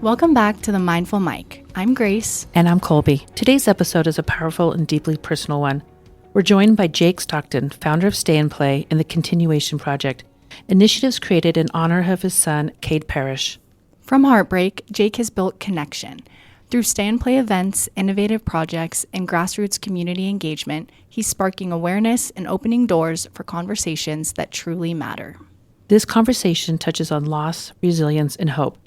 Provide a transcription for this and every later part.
Welcome back to the Mindful Mic. I'm Grace. And I'm Colby. Today's episode is a powerful and deeply personal one. We're joined by Jake Stockton, founder of Stay and Play and the Continuation Project, initiatives created in honor of his son, Kade Parrish. From heartbreak, Jake has built connection. Through Stay and Play events, innovative projects, and grassroots community engagement, he's sparking awareness and opening doors for conversations that truly matter. This conversation touches on loss, resilience, and hope.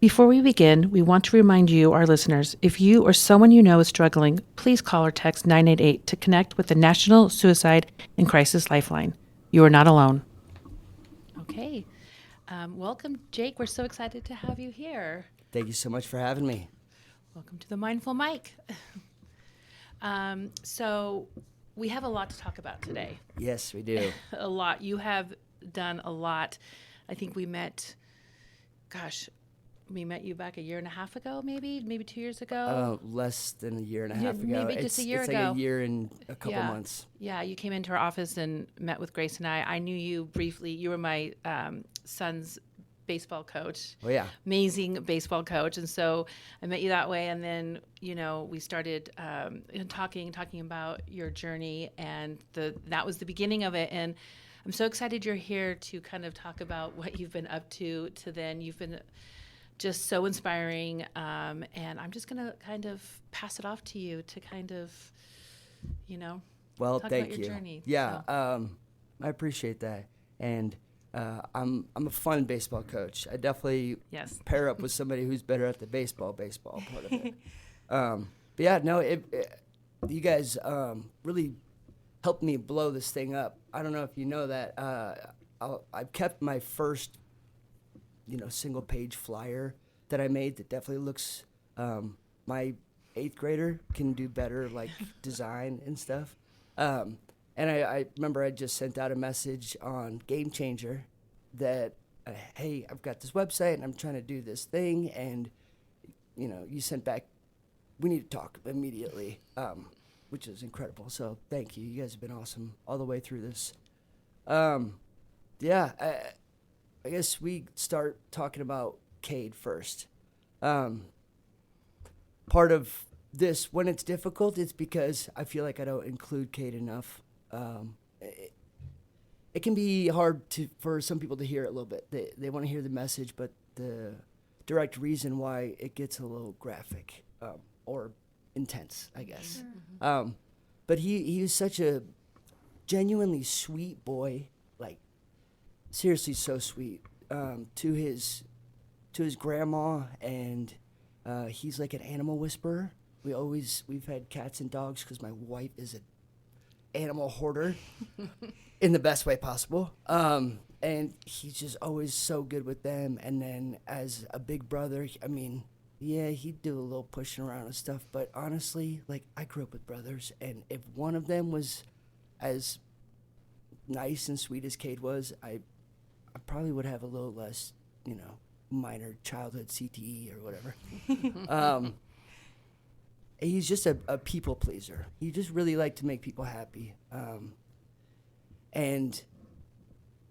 Before we begin, we want to remind you, our listeners, if you or someone you know is struggling, please call or text 988 to connect with the National Suicide and Crisis Lifeline. You are not alone. Okay. Welcome, Jake. We're so excited to have you here. Thank you so much for having me. Welcome to the Mindful Mic. So we have a lot to talk about today. Yes, we do. A lot. You have done a lot. I think we met you back a year and a half ago, maybe 2 years ago. Less than a year and a half ago. Maybe just a year ago. It's like a year and a couple months. Yeah, you came into our office and met with Grace and I. I knew you briefly. You were my son's baseball coach. Oh, yeah. Amazing baseball coach. And so I met you that way. And then, we started talking about your journey, and that was the beginning of it. And I'm so excited you're here to kind of talk about what you've been up to then. You've been just so inspiring, and I'm just going to kind of pass it off to you to kind of, well, talk thank about you. your journey. Yeah, I appreciate that. And I'm a fun baseball coach. I definitely pair up with somebody who's better at the baseball part of it. But yeah, no, you guys really helped me blow this thing up. I don't know if you know that. I've kept my first single page flyer that I made that definitely looks, my 8th grader can do better, like design and stuff. And I remember I just sent out a message on Game Changer that, hey, I've got this website and I'm trying to do this thing. And, you sent back, we need to talk immediately, which is incredible. So thank you. You guys have been awesome all the way through this. I guess we start talking about Kade first. Part of this, when it's difficult, it's because I feel like I don't include Kade enough. It can be hard for some people to hear it a little bit. They want to hear the message, but the direct reason why it gets a little graphic or intense, I guess. Mm-hmm. But he was such a genuinely sweet boy, like seriously so sweet, to his grandma, and he's like an animal whisperer. We've had cats and dogs because my wife is an animal hoarder in the best way possible. And he's just always so good with them. And then as a big brother, he'd do a little pushing around and stuff, but honestly, like, I grew up with brothers, and if one of them was as nice and sweet as Kade was, I probably would have a little less, minor childhood CTE or whatever. He's just a people pleaser. He just really liked to make people happy. And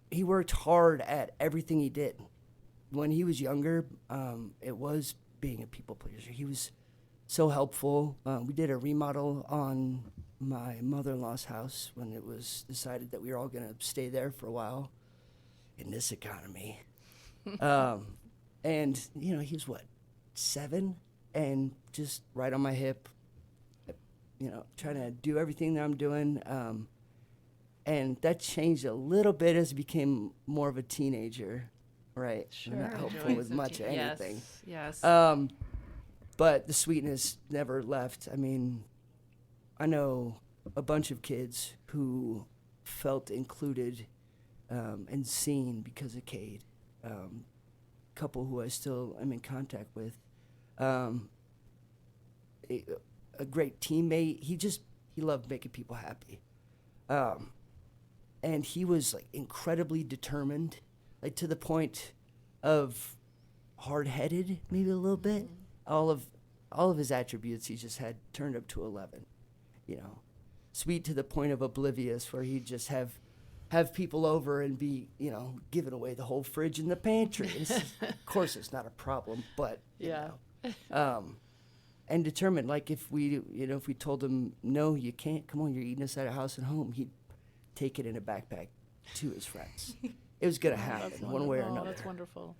he worked hard at everything he did. When he was younger, it was being a people pleaser. He was so helpful. We did a remodel on my mother-in-law's house when it was decided that we were all going to stay there for a while in this economy. And, he was, 7? And just right on my hip, trying to do everything that I'm doing. And that changed a little bit as I became more of a teenager, right? Sure. I'm not helpful with much of anything. Yes. But the sweetness never left. I know a bunch of kids who felt included and seen because of Kade. Couple who I still am in contact with. A great teammate. He loved making people happy. And he was like incredibly determined, like to the point of hard-headed, maybe a little bit. Mm-hmm. All of his attributes he just had turned up to 11. Sweet to the point of oblivious, where he'd just have have people over and be, you know, giving away the whole fridge and the pantry. Of course, it's not a problem, but you know, and determined, like if we, you know, if we told him no, you can't. Come on, you're eating us at a house and home. He'd take it in a backpack to his friends. It was gonna happen one way or another. That's wonderful.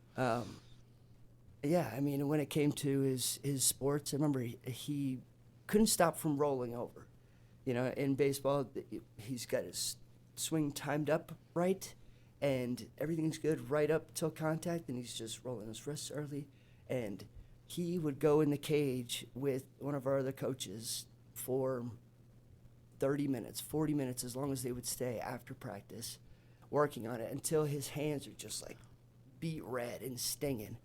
Yeah, I mean, when it came to his sports, I remember he couldn't stop from rolling over. You know, in baseball, he's got his swing timed up right, and everything's good right up till contact, and he's just rolling his wrists early. And he would go in the cage with one of our other coaches for 30 minutes, 40 minutes, as long as they would stay after practice, working on it until his hands are just like beet red and stinging.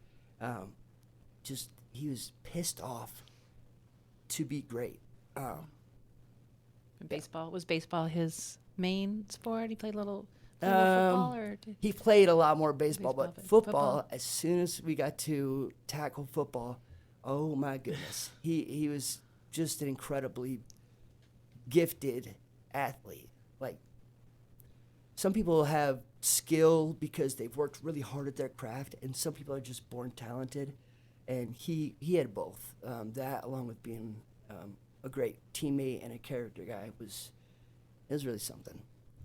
He was pissed off to be great. Was baseball his main sport? He played a little football, or he played a lot more baseball, Baseball, but but football, football. as soon as we got to tackle football, oh my goodness. He was just an incredibly gifted athlete. Like, some people have skill because they've worked really hard at their craft, and some people are just born talented. And he had both. That, along with being a great teammate and a character guy, it was really something.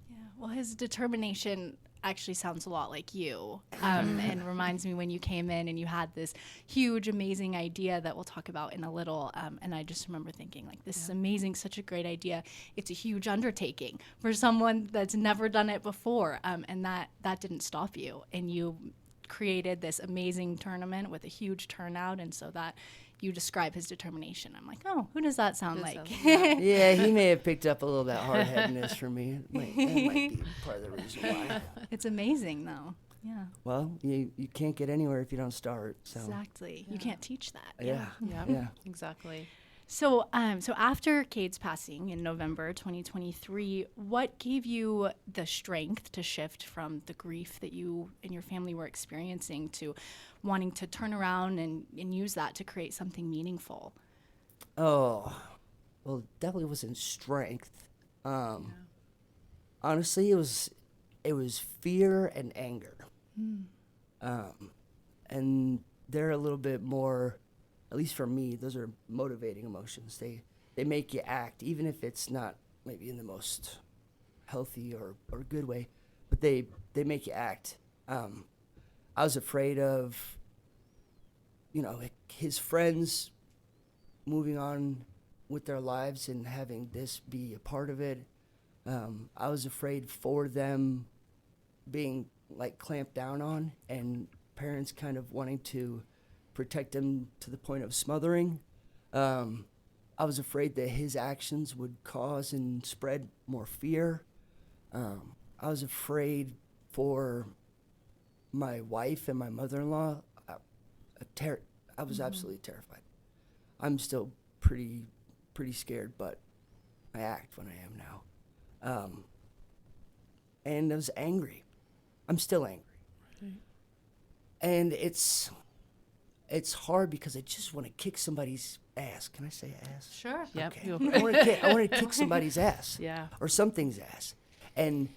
Yeah, well, his determination actually sounds a lot like you, and reminds me when you came in and you had this huge, amazing idea that we'll talk about in a little. And I just remember thinking, like, this is amazing, such a great idea. It's a huge undertaking for someone that's never done it before, and that didn't stop you, and you created this amazing tournament with a huge turnout, and so that you describe his determination. I'm like, oh, who does that sound like? Yeah, he may have picked up a little of that hard-headedness from me. That might be part of the reason why. It's amazing, though. Yeah. Well, you can't get anywhere if you don't start. So. Exactly. You can't teach that. Yeah. Yeah, exactly. So after Kade's passing in November 2023, what gave you the strength to shift from the grief that you and your family were experiencing to wanting to turn around and use that to create something meaningful? Oh, well, it definitely wasn't strength. Honestly, it was fear and anger. And they're a little bit more, at least for me, those are motivating emotions. They make you act, even if it's not maybe in the most healthy or good way, but they make you act. I was afraid of, you know, his friends moving on with their lives and having this be a part of it. I was afraid for them being like clamped down on, and parents kind of wanting to protect him to the point of smothering. I was afraid that his actions would cause and spread more fear. I was afraid for my wife and my mother-in-law. I was absolutely terrified. I'm still pretty scared, but I act when I am now. And I was angry. I'm still angry. Right. And it's hard because I just want to kick somebody's ass. Can I say ass? Sure. Yep. Okay. I want to kick somebody's ass. Yeah. Or something's ass. And,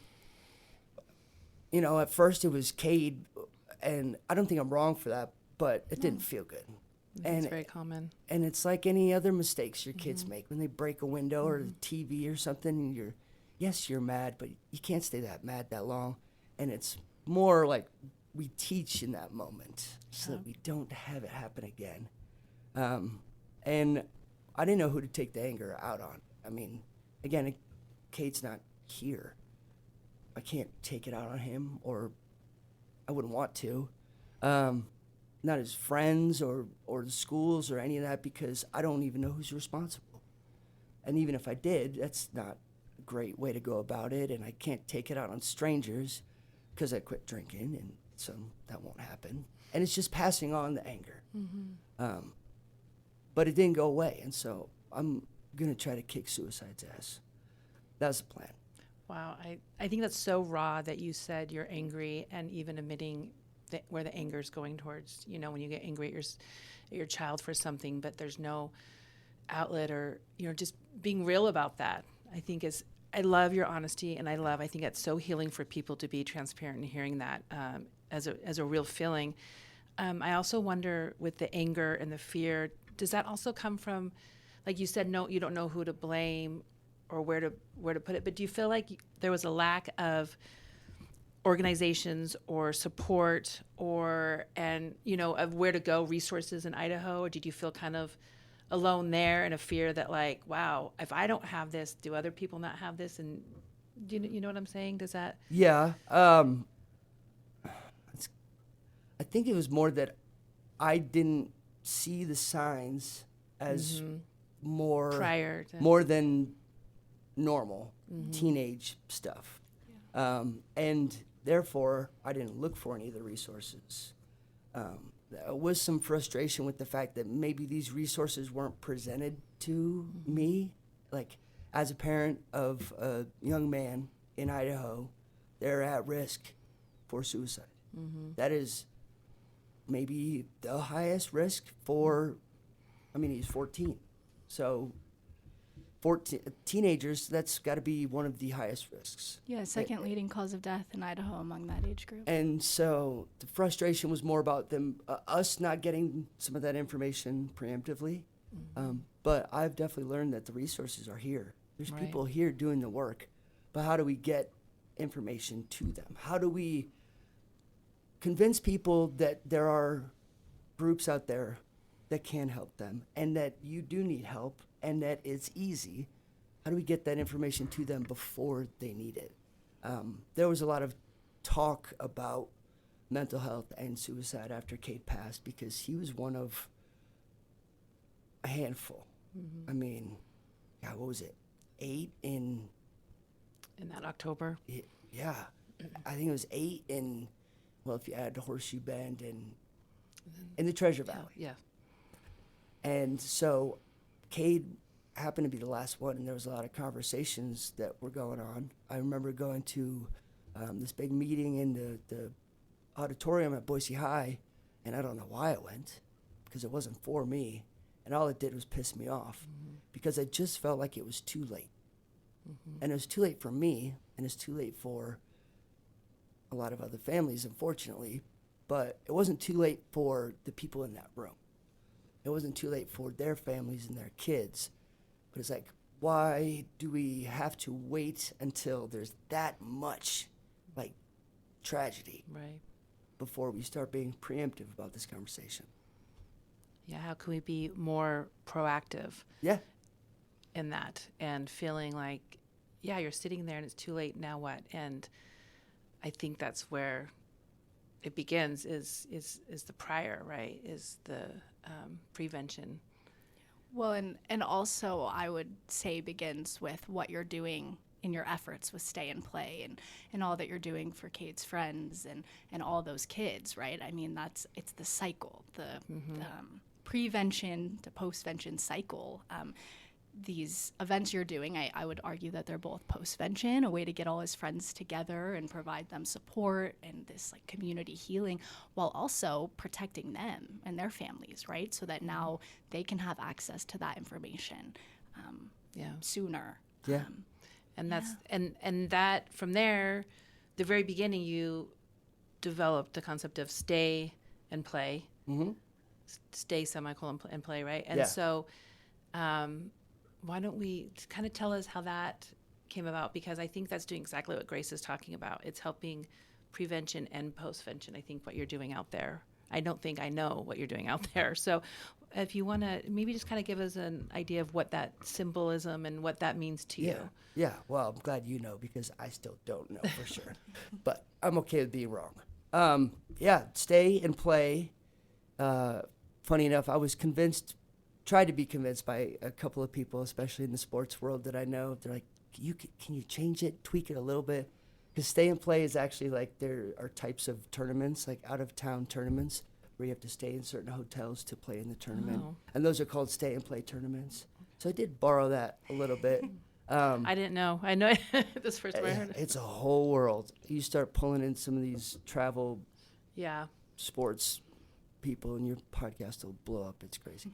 you know, at first it was Kade, and I don't think I'm wrong for that, but it didn't feel good. It's very common. And it's like any other mistakes your kids make when they break a window or the TV or something, and you're mad, but you can't stay that mad that long. And it's more like we teach in that moment so that we don't have it happen again. And I didn't know who to take the anger out on. I mean, again, Kate's not here. I can't take it out on him, or I wouldn't want to. Not his friends or the schools or any of that, because I don't even know who's responsible. And even if I did, that's not a great way to go about it, and I can't take it out on strangers because I quit drinking, and so that won't happen. And it's just passing on the anger. But it didn't go away, and so I'm going to try to kick suicide's ass. That's the plan. Wow. I think that's so raw that you said you're angry, and even admitting where the anger is going towards, you know, when you get angry at your child for something, but there's no outlet, or, you know, just being real about that, I think is I love your honesty, and I think it's so healing for people to be transparent and hearing that as a real feeling. I also wonder, with the anger and the fear, does that also come from, like you said, no, you don't know who to blame or where to put it, but do you feel like there was a lack of organizations or support of where to go, resources in Idaho, or did you feel kind of alone there and a fear that, like, wow, if I don't have this, do other people not have this? And do you know what I'm saying? Does that? Yeah. I think it was more that I didn't see the signs as more than normal teenage stuff. And therefore, I didn't look for any of the resources. There was some frustration with the fact that maybe these resources weren't presented to me. Like, as a parent of a young man in Idaho, they're at risk for suicide. That is maybe the highest risk he's 14. So 14 teenagers, that's got to be one of the highest risks. Yeah, second leading cause of death in Idaho among that age group. And so the frustration was more about us not getting some of that information preemptively. But I've definitely learned that the resources are here. There's people here doing the work. But how do we get information to them? How do we convince people that there are groups out there that can help them and that you do need help and that it's easy? How do we get that information to them before they need it? There was a lot of talk about mental health and suicide after Kade passed because he was one of a handful. I mean, what was it? 8 in that October? Yeah. I think it was 8 in, well, if you add the Horseshoe Bend and in the Treasure Valley. Yeah. And so Kade happened to be the last one, and there was a lot of conversations that were going on. I remember going to this big meeting in the auditorium at Boise High, and I don't know why I went, because it wasn't for me, and all it did was piss me off, because I just felt like it was too late. And it was too late for me, and it's too late for a lot of other families, unfortunately, but it wasn't too late for the people in that room. It wasn't too late for their families and their kids. But it's like, why do we have to wait until there's that much, like, tragedy before we start being preemptive about this conversation? Yeah, how can we be more proactive in that and feeling like, you're sitting there and it's too late, now what? And I think that's where it begins is the prior, right? Is the prevention. Well, and also I would say begins with what you're doing in your efforts with Stay and Play and all that you're doing for Kade's friends and all those kids, right? I mean, it's the cycle, the prevention to postvention cycle. These events you're doing, I would argue that they're both postvention, a way to get all his friends together and provide them support and this like community healing, while also protecting them and their families, right? So that now they can have access to that information sooner. Yeah. And that's and that from there, the very beginning, you developed the concept of stay and play, stay semicolon and play, right? And so, why don't we kind of tell us how that came about? Because I think that's doing exactly what Grace is talking about. It's helping prevention and postvention. I think what you're doing out there. I don't think I know what you're doing out there. So if you want to maybe just kind of give us an idea of what that symbolism and what that means to you. Yeah, well, I'm glad you know because I still don't know for sure. But I'm okay with being wrong. Stay and play. Funny enough, I was tried to be convinced by a couple of people, especially in the sports world that I know. They're like, can you change it, tweak it a little bit? Because Stay and Play is actually like there are types of tournaments, like out-of-town tournaments, where you have to stay in certain hotels to play in the tournament. Oh. And those are called Stay and Play tournaments. So I did borrow that a little bit. I didn't know. I know this first time I heard it. It's a whole world. You start pulling in some of these travel sports people and your podcast will blow up. It's crazy.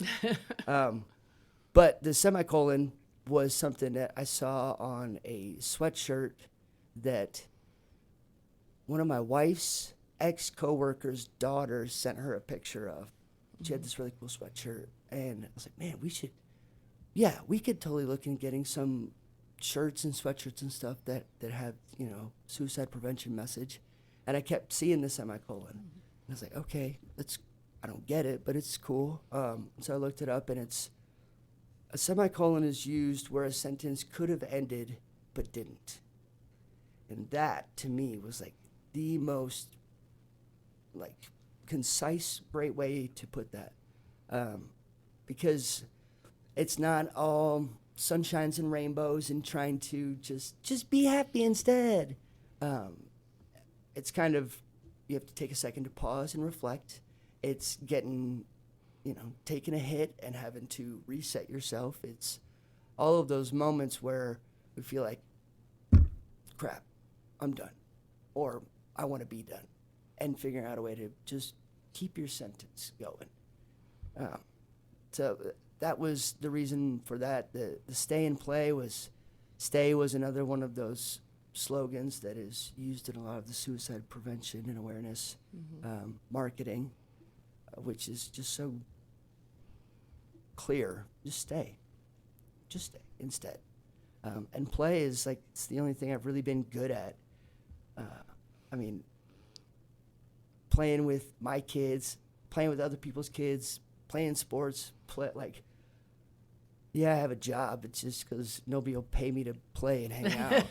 But the semicolon was something that I saw on a sweatshirt that one of my wife's ex-coworker's daughters sent her a picture of. She had this really cool sweatshirt, and I was like, man, we could totally look into getting some shirts and sweatshirts and stuff that have, suicide prevention message. And I kept seeing the semicolon. And I was like, okay, I don't get it, but it's cool. So I looked it up, and a semicolon is used where a sentence could have ended but didn't. And that, to me, was like the most concise, great way to put that. Because it's not all sunshines and rainbows and trying to just be happy instead. It's kind of, you have to take a second to pause and reflect. It's getting, taking a hit and having to reset yourself. It's all of those moments where we feel like, crap, I'm done, or I want to be done, and figuring out a way to just keep your sentence going. So that was the reason for that. The stay and play was another one of those slogans that is used in a lot of the suicide prevention and awareness marketing, which is just so clear. Just stay instead. And play is it's the only thing I've really been good at. Playing with my kids, playing with other people's kids, playing sports, I have a job. It's just because nobody will pay me to play and hang out.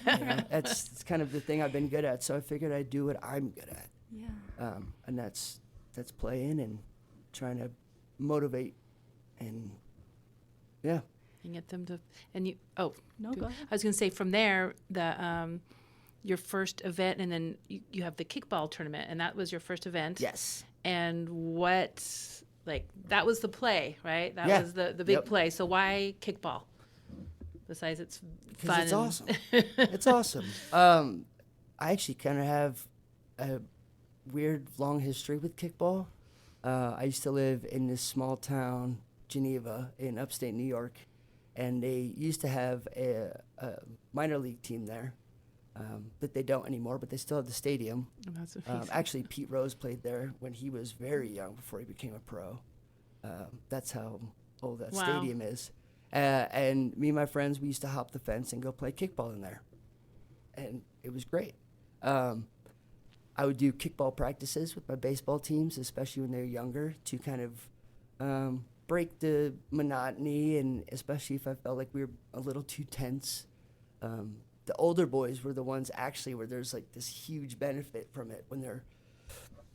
It's kind of the thing I've been good at. So I figured I'd do what I'm good at. Yeah. And that's playing and trying to motivate and And get them to, and you, No, go ahead. I was going to say from there, your first event, and then you have the kickball tournament, and that was your first event. Yes. And that was the play, right? That Yeah. was the big play. So why kickball? Besides it's fun. It's awesome. It's awesome. I actually kind of have a weird long history with kickball. I used to live in this small town, Geneva, in upstate New York, and they used to have a minor league team there. But they don't anymore, but they still have the stadium. Oh, that's amazing. Actually, Pete Rose played there when he was very young before he became a pro. That's how old that stadium is. And me and my friends, we used to hop the fence and go play kickball in there. And it was great. I would do kickball practices with my baseball teams, especially when they were younger, to kind of break the monotony, and especially if I felt like we were a little too tense. The older boys were the ones actually where there's this huge benefit from it when they're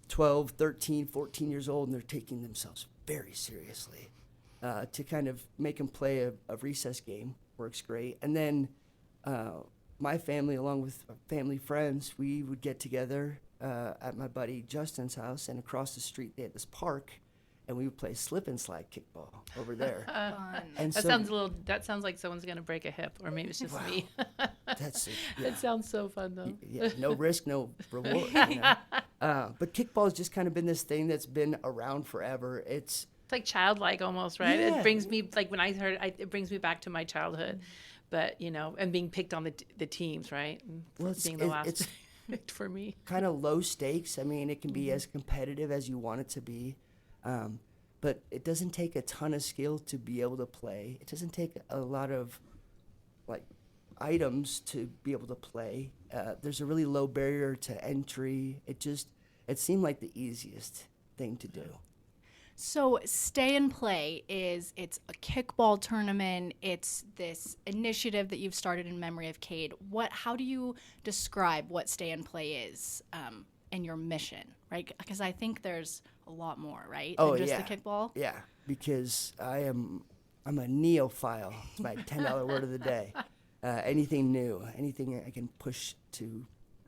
12, 13, 14 years old and they're taking themselves very seriously. To kind of make them play a recess game works great. And then my family, along with family friends, we would get together at my buddy Justin's house, and across the street they had this park, and we would play slip and slide kickball over there. Fun. And That sounds like someone's going to break a hip, or maybe it's just me. That's it. Yeah. It sounds so fun, though. Yeah, no risk, no reward. But kickball has just kind of been this thing that's been around forever. It's like childlike almost, right? Yeah. It brings me, when I heard it, it brings me back to my childhood. But, and being picked on the teams, right? And Well, being the last it's picked for me. kind of low stakes. It can be as competitive as you want it to be. But it doesn't take a ton of skill to be able to play. It doesn't take a lot of items to be able to play. There's a really low barrier to entry. It seemed like the easiest thing to do. So Stay and Play it's a kickball tournament. It's this initiative that you've started in memory of Kade. How do you describe what Stay and Play is and your mission, right? Because I think there's a lot more, right? Oh, than just yeah. the kickball. Yeah, because I'm a neophile. It's my $10 word of the day. Anything new, anything I can push to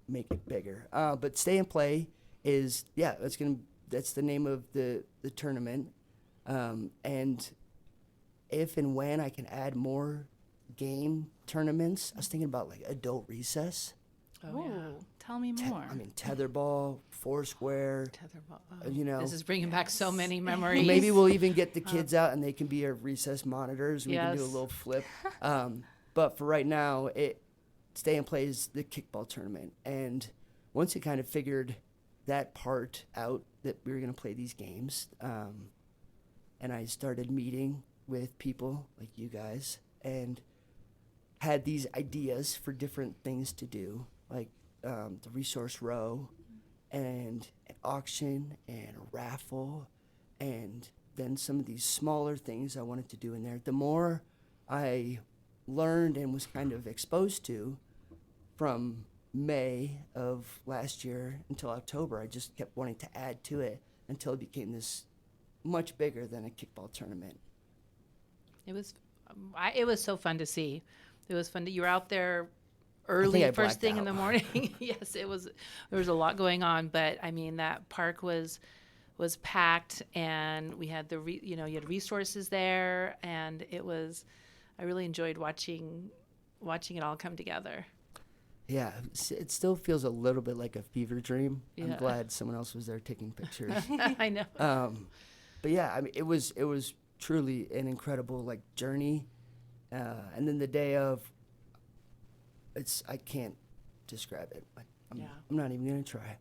make it bigger. But Stay and Play is that's the name of the tournament. And if and when I can add more game tournaments, I was thinking about adult recess. Oh, yeah. Tell me more. tetherball, foursquare. Tetherball. You know, This is bringing back so many memories. maybe we'll even get the kids out and they can be our recess monitors. We can do a Yes. little flip. But for right now, Stay and Play is the kickball tournament. And once we kind of figured that part out, that we were going to play these games, and I started meeting with people like you guys and had these ideas for different things to do, like the resource row and an auction and a raffle, and then some of these smaller things I wanted to do in there. The more I learned and was kind of exposed to from May of last year until October, I just kept wanting to add to it until it became this much bigger than a kickball tournament. It was so fun to see. It was fun. You were out there I early, think I first thing blacked in the out. morning. Yes, it was. There was a lot going on, but I mean that park was packed, and we had you had resources there, and it was. I really enjoyed watching it all come together. Yeah, it still feels a little bit like a fever dream. Yeah. I'm glad someone else was there taking pictures. I know. But yeah, it was truly an incredible journey. And then the day of, I can't describe it. I'm not even gonna try.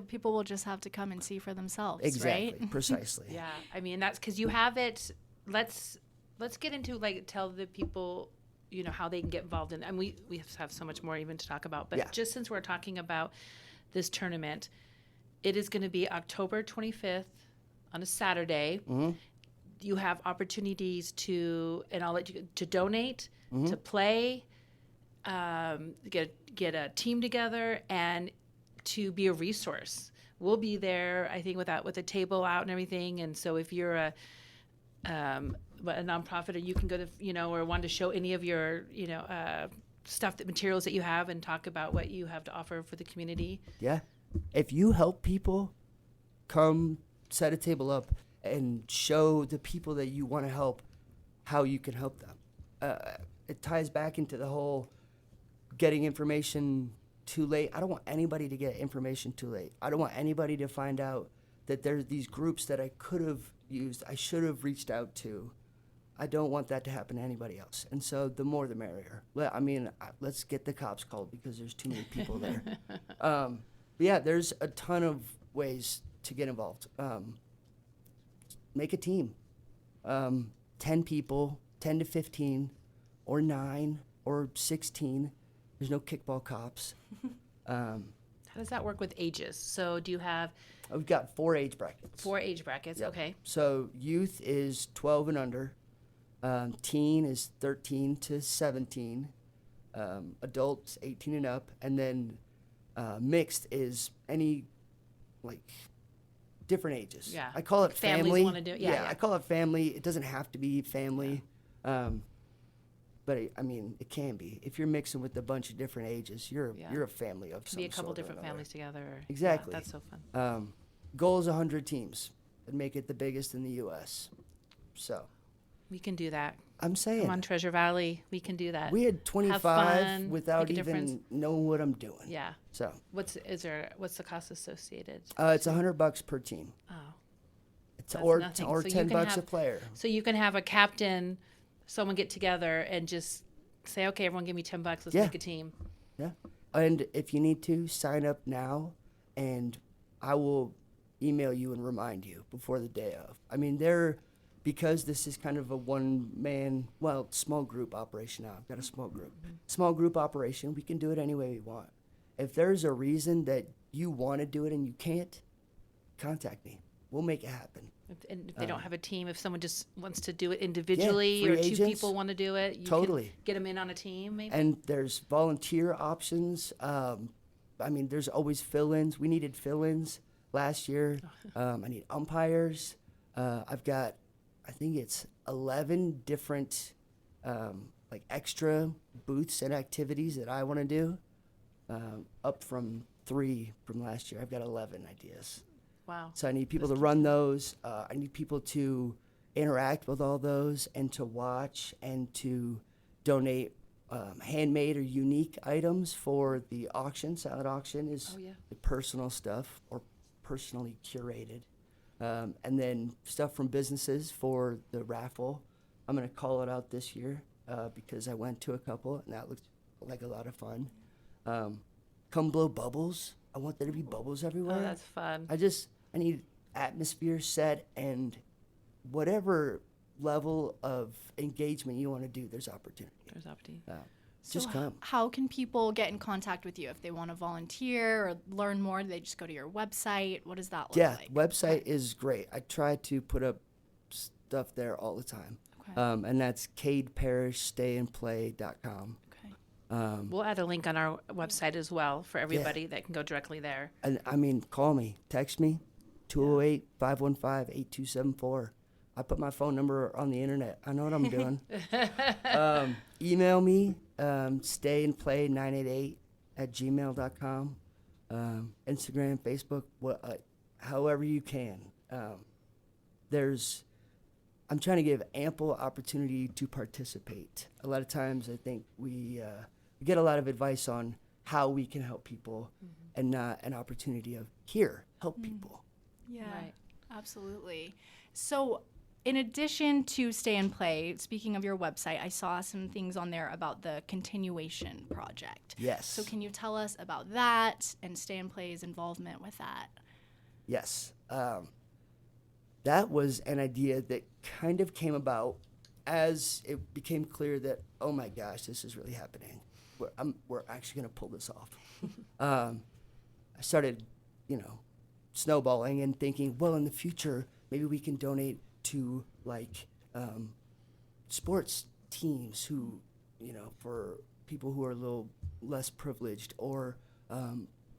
People will just have to come and see for themselves, Exactly, right? precisely. Yeah, I mean that's because you have it. Let's get into tell the people how they can get involved in. And we have so much more even to talk about. But just since we're talking about this tournament, it is going to be October 25th on a Saturday. Mm-hmm. You have opportunities and I'll let you to donate, Mm-hmm. to play, get a team together, and to be a resource. We'll be there, I think, with a table out and everything. And so if you're a nonprofit, or you can go to, or want to show any of your, materials that you have and talk about what you have to offer for the community. Yeah. If you help people, come set a table up and show the people that you want to help how you can help them. It ties back into the whole getting information too late. I don't want anybody to get information too late. I don't want anybody to find out that there's these groups that I could have used, I should have reached out to. I don't want that to happen to anybody else. And so the more the merrier. Let's get the cops called because there's too many people there. But yeah, there's a ton of ways to get involved. Make a team. 10 people, 10 to 15, or 9, or 16. There's no kickball cops. How does that work with ages? So do you have We've got 4 age brackets. 4 age brackets? Yep. Okay. So youth is 12 and under. Teen is 13 to 17. Adults 18 and up. And then mixed is any different ages. Yeah. I call it Families family. wanna do it. Yeah. I call it family. It doesn't have to be family. But it can be. If you're mixing with a bunch of different ages, you're a family of some Be a couple sort or different another. families together. Exactly. Yeah, that's so fun. Goal is 100 teams and make it the biggest in the U.S. So We can do that. I'm saying Come on, Treasure Valley. We can do that. we had Have 25 fun, without make a difference. even knowing what I'm doing. Yeah. So What's the cost associated? it's $100 per team. Oh. It's That's or nothing. or So you $10 can a have- player. So you can have a captain, someone get together and just say, okay, everyone give me $10. Let's Yeah. make a team. Yeah. And if you need to, sign up now, and I will email you and remind you before the day of. Because this is kind of a one-man, small group operation now. I've got a small group. Small group operation, we can do it any way we want. If there's a reason that you want to do it and you can't, contact me. We'll make it happen. If they don't have a team, if someone just wants to do it individually, free or 2 agents. people want to do it, you Totally. can get them in on a team, maybe. And there's volunteer options. There's always fill-ins. We needed fill-ins last year. I need umpires. I've got, I think it's 11 different extra booths and activities that I want to do, up from 3 from last year. I've got 11 ideas. Wow. So I need people to run those. I need people to interact with all those and to watch and to donate handmade or unique items for the auction. Silent auction is Oh, yeah. the personal stuff or personally curated. And then stuff from businesses for the raffle. I'm going to call it out this year because I went to a couple and that looked like a lot of fun. Come blow bubbles. I want there to be bubbles everywhere. Oh, that's fun. I need atmosphere set, and whatever level of engagement you want to do, there's opportunity. There's opportunity. Just come. How can people get in contact with you if they want to volunteer or learn more? Do they just go to your website? What does that look like? Website is great. I try to put up stuff there all the time. Okay. And that's Kade Parrish stayandplay.com. Okay. We'll add a link on our website as well for everybody that can go directly there. And I mean, call me, text me, 208-515-8274. I put my phone number on the internet. I know what I'm doing. Email me, stayandplay988@gmail.com. Instagram, Facebook, however you can. I'm trying to give ample opportunity to participate. A lot of times I think we get a lot of advice on how we can help people and not an opportunity of help people. Yeah, Right. absolutely. So in addition to Stay and Play, speaking of your website, I saw some things on there about the Continuation Project. Yes. So can you tell us about that and Stay and Play's involvement with that? Yes. That was an idea that kind of came about as it became clear that, oh my gosh, this is really happening. We're actually going to pull this off. I started, snowballing and thinking, well, in the future, maybe we can donate to sports teams who, for people who are a little less privileged, or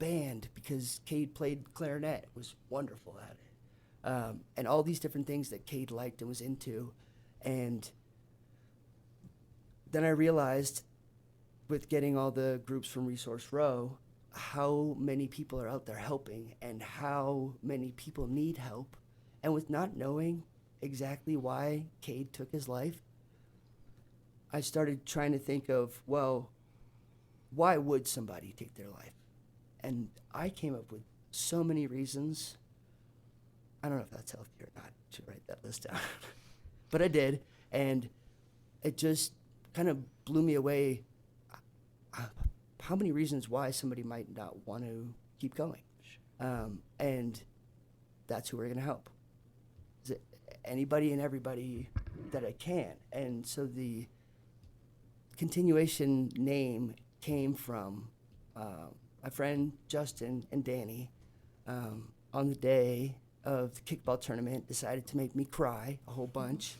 band, because Kade played clarinet, was wonderful at it. And all these different things that Kade liked and was into. And then I realized, with getting all the groups from Resource Row, how many people are out there helping and how many people need help. And with not knowing exactly why Kade took his life, I started trying to think of, well, why would somebody take their life? And I came up with so many reasons. I don't know if that's healthy or not. I should write that list down. But I did, and it just kind of blew me away how many reasons why somebody might not want to keep going. And that's who we're going to help. Is it anybody and everybody that I can. And so the continuation name came from my friend Justin and Danny on the day of the kickball tournament decided to make me cry a whole bunch.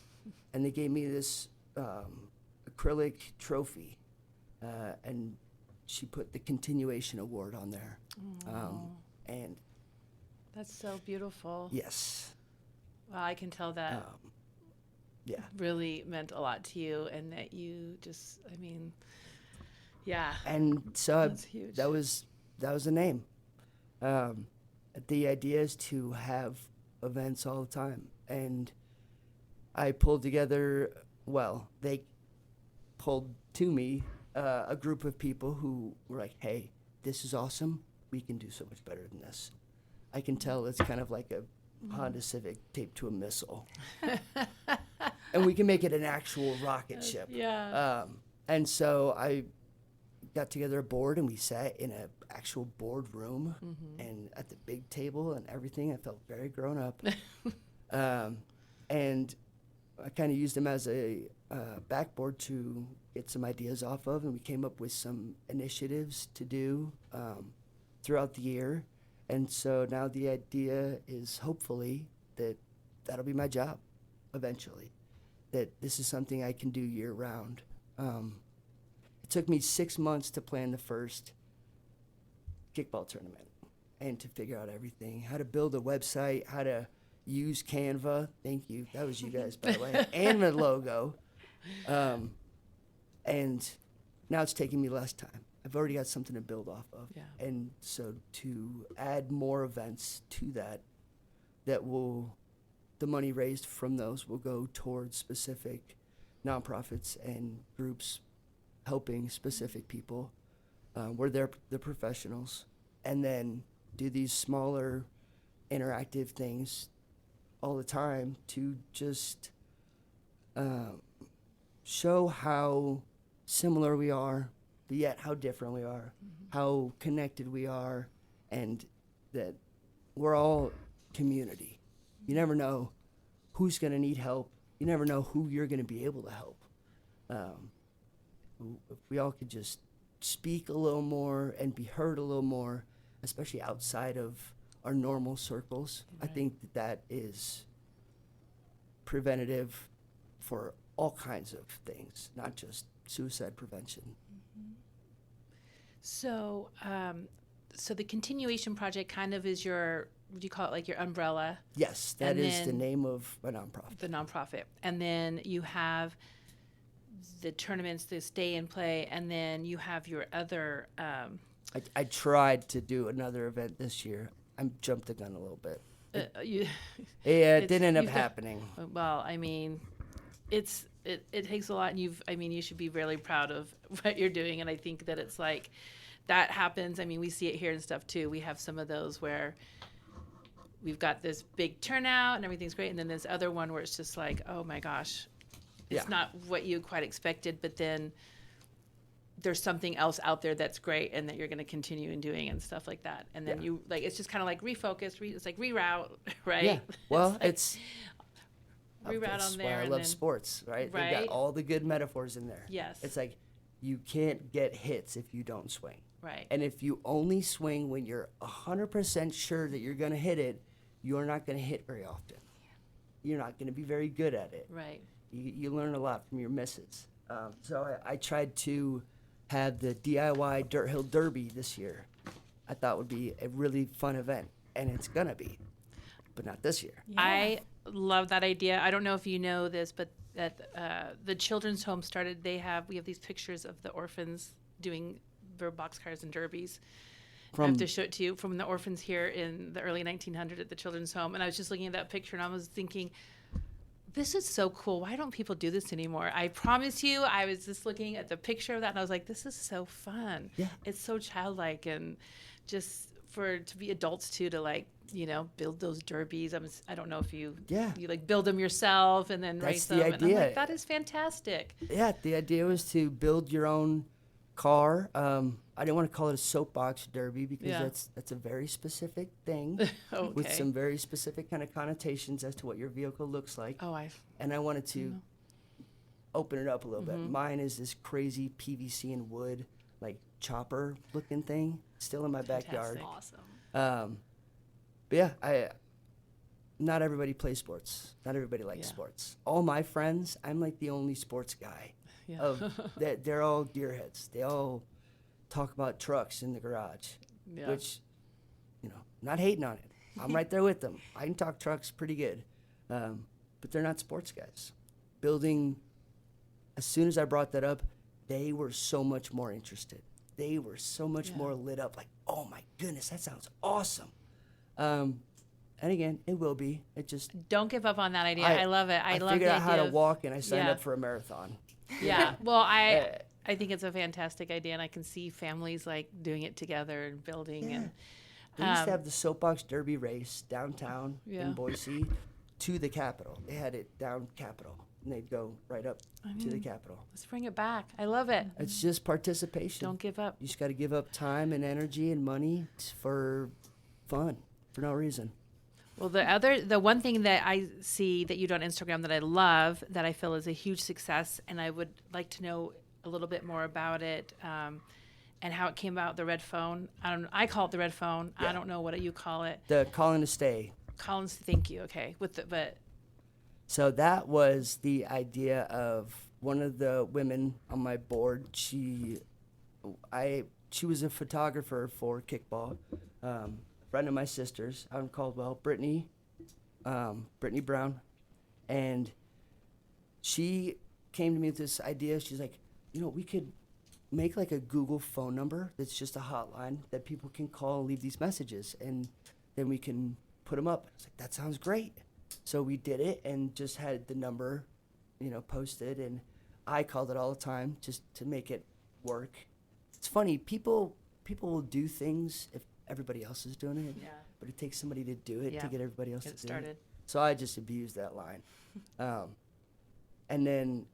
And they gave me this acrylic trophy, and she put the continuation award on there. And That's so beautiful. yes, Well, I can tell that yeah. really meant a lot to you, and that you just, yeah. And so That's huge. that was the name. The idea is to have events all the time, and I pulled together. Well, they pulled to me a group of people who were like, "Hey, this is awesome. We can do so much better than this." I can tell it's kind of like a Honda Civic taped to a missile, and we can make it an actual rocket ship. Yeah. And so I got together a board, and we sat in an actual board room and at the big table and everything. I felt very grown up. And I kind of used them as a backboard to get some ideas off of, and we came up with some initiatives to do throughout the year. And so now the idea is hopefully that that'll be my job eventually, that this is something I can do year round. It took me 6 months to plan the first kickball tournament and to figure out everything, how to build a website, how to use Canva. Thank you. That was you guys, by the way. And the logo. And now it's taking me less time. I've already got something to build off of. Yeah. And so to add more events to that, the money raised from those will go towards specific nonprofits and groups helping specific people. We're there, the professionals, and then do these smaller interactive things all the time to just show how similar we are, but yet how different we are, how connected we are, and that we're all community. You never know who's going to need help. You never know who you're going to be able to help. If we all could just speak a little more and be heard a little more, especially outside of our normal circles, I think that is preventative for all kinds of things, not just suicide prevention. So, so the continuation project kind of is your, would you call it like your umbrella? Yes, that And is the then name of a nonprofit. The nonprofit. And then you have the tournaments, the stay and play, and then you have your other, I tried to do another event this year. I jumped the gun a little bit. you, Yeah, it It's- didn't end up you've got- happening. well, I mean, it takes a lot, and you should be really proud of what you're doing, and I think that it's like, that happens. I mean, we see it here and stuff too. We have some of those where we've got this big turnout and everything's great, and then this other one where it's just like, oh my gosh, it's Yeah. not what you quite expected, but then there's something else out there that's great and that you're going to continue in doing and stuff like that. And then Yeah. you like, it's just kind of like refocus, it's like reroute, right? Yeah, well, like it's reroute that's on why there. I and love then, sports, right? They Right. got all the good metaphors in there. Yes. It's like you can't get hits if you don't swing. Right. And if you only swing when you're 100% sure that you're going to hit it, you're not going to hit very often. You're not going to be very good at it. Right. You learn a lot from your misses. So I tried to have the DIY Dirt Hill Derby this year. I thought would be a really fun event, and it's going to be, but not this year. I love that idea. I don't know if you know this, but at the children's home started, we have these pictures of the orphans doing their boxcars and derbies. I have to show it to you from the orphans here in the early 1900s at the children's home. And I was just looking at that picture and I was thinking, this is so cool. Why don't people do this anymore? I promise you, I was just looking at the picture of that and I was like, this is so fun. Yeah. It's so childlike, and just to be adults too, to like, build those derbies. I don't know if you like build them yourself and then race That's the them. And I'm idea. like, that is fantastic. Yeah, the idea was to build your own car. I didn't want to call it a soapbox derby because Yeah. that's a very specific thing Okay. with some very specific kind of connotations as to what your vehicle looks like. Oh, And I wanted to open it up a little bit. Mm-hmm. Mine is this crazy PVC and wood, like chopper looking thing, still in my backyard. Fantastic. Awesome. But yeah, not everybody plays sports. Not everybody likes Yeah. sports. All my friends, I'm like the only sports guy. Yeah. They're all gearheads. They all talk about trucks in the garage, Yeah. which, not hating on it. I'm right there with them. I can talk trucks pretty good, but they're not sports guys. Building, as soon as I brought that up, they were so much more interested. They were so much more lit up, like, oh my goodness, that sounds awesome. And again, it will be. It just Don't give up on that idea. I love it. I love figured the out how idea to of- walk, and I signed Yeah. up for a marathon. Yeah. Well, I think it's a fantastic idea, and I can see families like doing it together and building. And They used to have the soapbox derby race downtown Yeah. in Boise to the Capitol. They had it down Capitol, and they'd go right up to the Capitol. let's bring it back. I love it. It's just participation. Don't give up. You just got to give up time and energy and money for fun, for no reason. Well, the one thing that I see that you do on Instagram that I love, that I feel is a huge success, and I would like to know a little bit more about it, and how it came about. The red phone. I call it the red phone. Yeah. I don't know what you call it. The calling to stay. Collins, thank you. Okay, but So that was the idea of one of the women on my board. She was a photographer for kickball. Friend of my sister's out in Caldwell, Brittany Brown, and she came to me with this idea. She's like, we could make like a Google phone number that's just a hotline that people can call and leave these messages, and then we can put them up. I was like, that sounds great. So we did it and just had the number, posted, and I called it all the time just to make it work. It's funny, people will do things if everybody else is doing it, Yeah. but it takes somebody to do it Yeah. to get everybody else Get it to do started. it. So I just abused that line. And then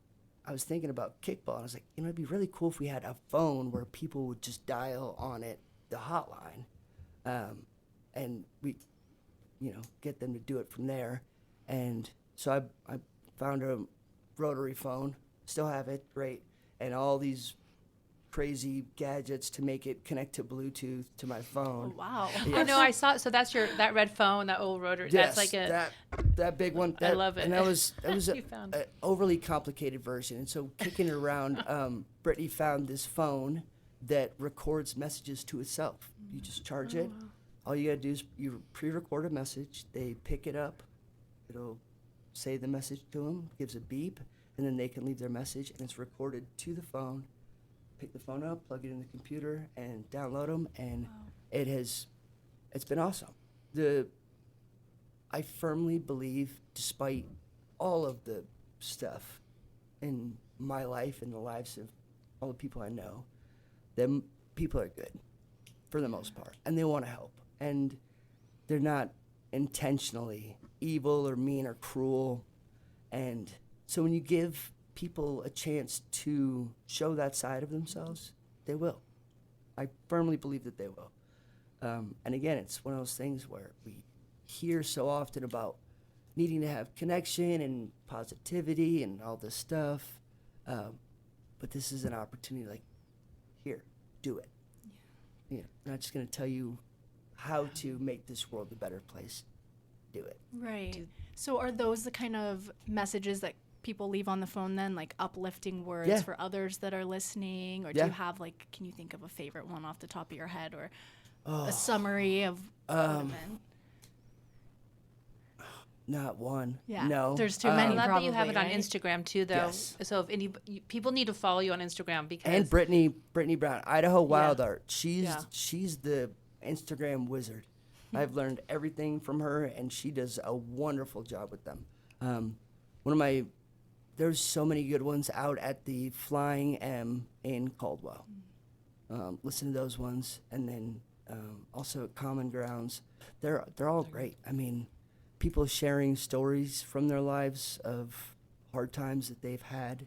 I was thinking about kickball, and I was like, it'd be really cool if we had a phone where people would just dial on it, the hotline, and we, get them to do it from there. And so I found a rotary phone, still have it, great, and all these crazy gadgets to make it connect to Bluetooth to my phone. Oh, wow. Yes. I know. I saw. So that's that red phone, that old rotary. Yes, That's like a. that big one. I love it. And that was You found. a overly complicated version. And so kicking it around, Brittany found this phone that records messages to itself. You just charge it. All you gotta do is you pre-record a message. They pick it up. It'll say the message to them, gives a beep, and then they can leave their message, and it's recorded to the phone. Pick the phone up, plug it in the computer, and download them. And it's been awesome. I firmly believe, despite all of the stuff in my life and the lives of all the people I know, that people are good for the most part, and they want to help, and they're not intentionally evil or mean or cruel. And so when you give people a chance to show that side of themselves, they will. I firmly believe that they will. And again, it's one of those things where we hear so often about needing to have connection and positivity and all this stuff. But this is an opportunity, like, here, do it. Yeah. I'm not just going to tell you how to make this world a better place. Do it. Right. So are those the kind of messages that people leave on the phone then, like uplifting words Yeah. for others that are listening? Or do Yeah. you have, like, can you think of a favorite one off the top of your head, or a summary of what it meant? Not one. Yeah. No. There's too I many. love that you have probably, it on right? Instagram too, though. Yes. So if people need to follow you on Instagram because And Brittany Brown, Idaho Wild Yeah. Art. Yeah. She's the Instagram wizard. I've learned everything from her, and she does a wonderful job with them. There's so many good ones out at the Flying M in Caldwell. Listen to those ones, and then also at Common Grounds. They're all great. I mean, people sharing stories from their lives of hard times that they've had.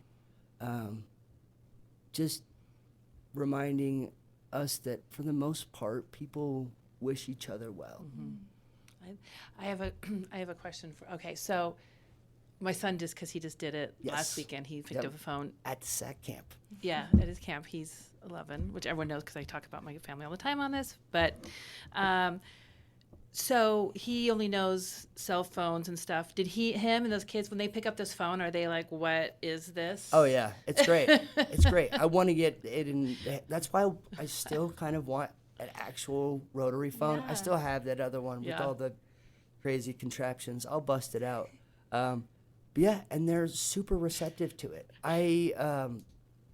Just reminding us that for the most part, people wish each other well. I have a question for. Okay, so my son because he just did it last Yes. weekend. He picked Yep. up a phone. At the SAC camp. Yeah, at his camp. He's 11, which everyone knows because I talk about my family all the time on this. But so he only knows cell phones and stuff. Did him and those kids, when they pick up this phone, are they like, "What is this?" Oh yeah, it's great. It's great. I want to get it in. That's why I still kind of want an actual rotary phone. I Yeah. still have that other one with Yeah. all the crazy contraptions. I'll bust it out. But yeah, and they're super receptive to it.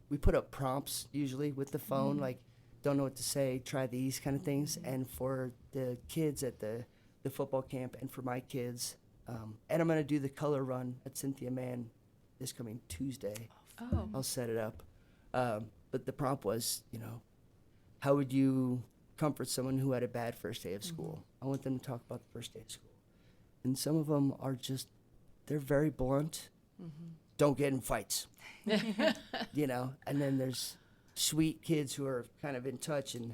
We put up prompts usually with the phone, like, don't know what to say, try these kind of things. And for the kids at the football camp, and for my kids, and I'm gonna do the color run at Cynthia Mann this coming Tuesday. Oh. I'll set it up. But the prompt was, how would you comfort someone who had a bad first day of school? I want them to talk about the first day of school. And some of them are just, they're very blunt. Don't get in fights. And then there's sweet kids who are kind of in touch and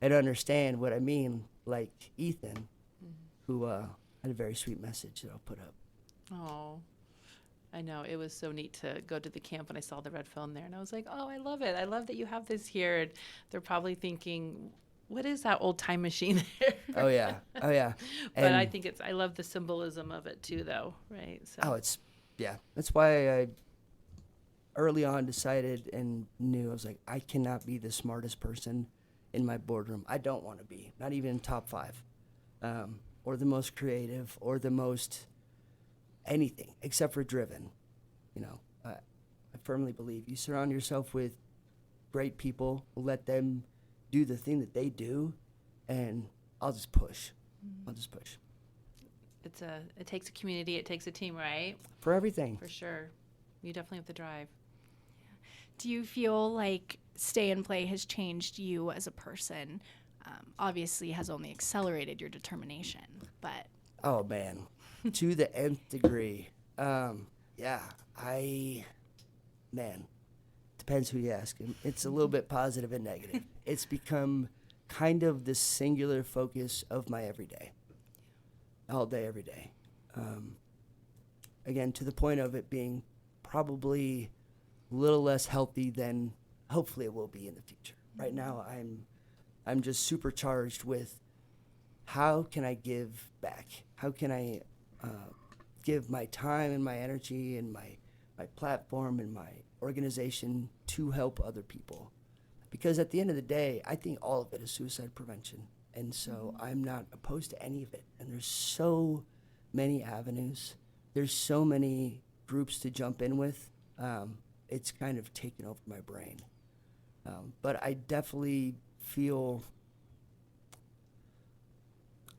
understand what I mean, like Ethan, who had a very sweet message that I'll put up. Oh, I know. It was so neat to go to the camp when I saw the red phone there. And I was like, oh, I love it. I love that you have this here. And they're probably thinking, what is that old time machine there? Oh, yeah. But I think I love the symbolism of it too, though, right? So. That's why I early on decided and knew, I was like, I cannot be the smartest person in my boardroom. I don't want to be, not even in top 5, or the most creative, or the most anything except for driven. I firmly believe you surround yourself with great people, let them do the thing that they do, and I'll just push. It takes a community, it takes a team, right? For everything. For sure. You definitely have the drive. Do you feel like Stay and Play has changed you as a person? Obviously, has only accelerated your determination, but Oh man, to the nth degree. Yeah, man, depends who you ask. It's a little bit positive and negative. It's become kind of the singular focus of my everyday, all day, every day. Again, to the point of it being probably a little less healthy than hopefully it will be in the future. Right now, I'm just supercharged with how can I give back? How can I give my time and my energy and my platform and my organization to help other people? Because at the end of the day, I think all of it is suicide prevention. And so I'm not opposed to any of it. And there's so many avenues. There's so many groups to jump in with. It's kind of taken over my brain. But I definitely feel